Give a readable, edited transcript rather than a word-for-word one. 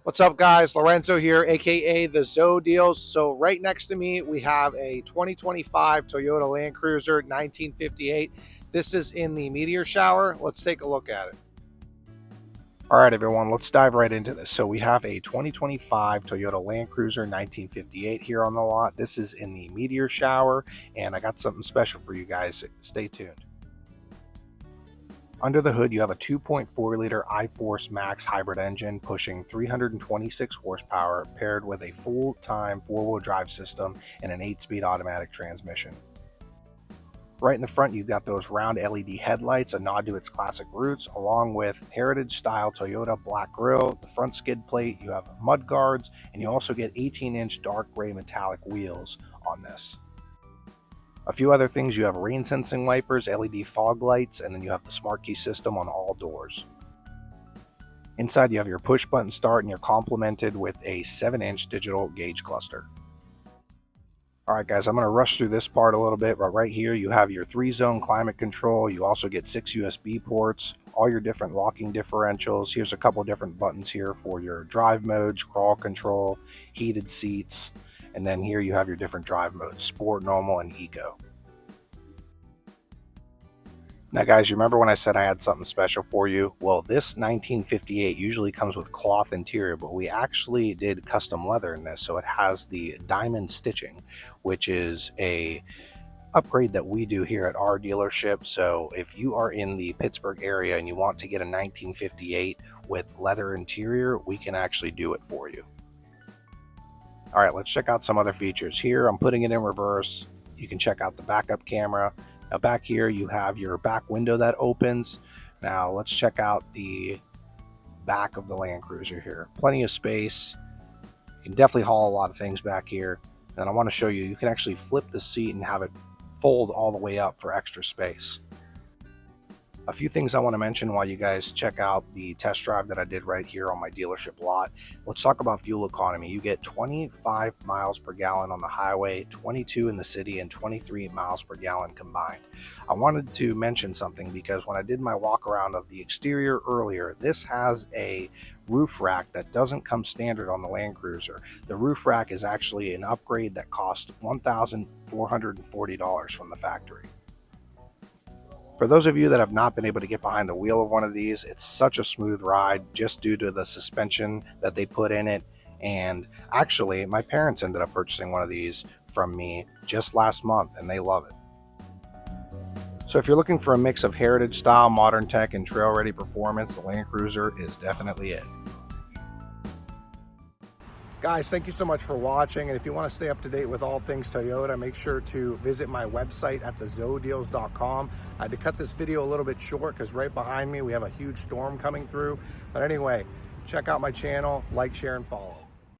What's up, guys? Lorenzo here, aka the Zoe Deals. So right next to me, we have a 2025 Toyota Land Cruiser 1958. This is in the meteor shower. Let's take a look at it. All right, everyone, let's dive right into this. So we have a 2025 Toyota Land Cruiser 1958 here on the lot. This is in the meteor shower, and I got something special for you guys. Stay tuned. Under the hood, you have a 2.4-liter iForce Max hybrid engine pushing 326 horsepower, paired with a full-time four-wheel drive system and an 8-speed automatic transmission. Right in the front, you've got those round LED headlights, a nod to its classic roots, along with heritage-style Toyota black grille, the front skid plate, you have mud guards, and you also get 18-inch dark gray metallic wheels on this. A few other things, you have rain sensing wipers, LED fog lights, and then you have the smart key system on all doors. Inside, you have your push button start, and you're complemented with a 7-inch digital gauge cluster. Alright guys, I'm going to rush through this part a little bit, but right here you have your 3-zone climate control. You also get 6 USB ports, all your different locking differentials. Here's a couple different buttons here for your drive modes, crawl control, heated seats. And then here you have your different drive modes, sport, normal, and eco. Now guys, you remember when I said I had something special for you? Well, this 1958 usually comes with cloth interior, but we actually did custom leather in this. So it has the diamond stitching, which is a upgrade that we do here at our dealership. So if you are in the Pittsburgh area and you want to get a 1958 with leather interior, we can actually do it for you. All right, let's check out some other features. Here, I'm putting it in reverse. You can check out the backup camera. Now back here, you have your back window that opens. Now let's check out the back of the Land Cruiser here. Plenty of space. You can definitely haul a lot of things back here. And I want to show you, you can actually flip the seat and have it fold all the way up for extra space. A few things I want to mention while you guys check out the test drive that I did right here on my dealership lot. Let's talk about fuel economy. You get 25 miles per gallon on the highway, 22 in the city, and 23 miles per gallon combined. I wanted to mention something because when I did my walk around of the exterior earlier, this has a roof rack that doesn't come standard on the Land Cruiser. The roof rack is actually an upgrade that cost $1,440 from the factory. For those of you that have not been able to get behind the wheel of one of these, it's such a smooth ride just due to the suspension that they put in it. And actually, my parents ended up purchasing one of these from me just last month, and they love it. So if you're looking for a mix of heritage style, modern tech, and trail-ready performance, the Land Cruiser is definitely it. Guys, thank you so much for watching, and if you want to stay up to date with all things Toyota, make sure to visit my website at thezoedeals.com. I had to cut this video a little bit short because right behind me we have a huge storm coming through. But anyway, check out my channel, like, share, and follow.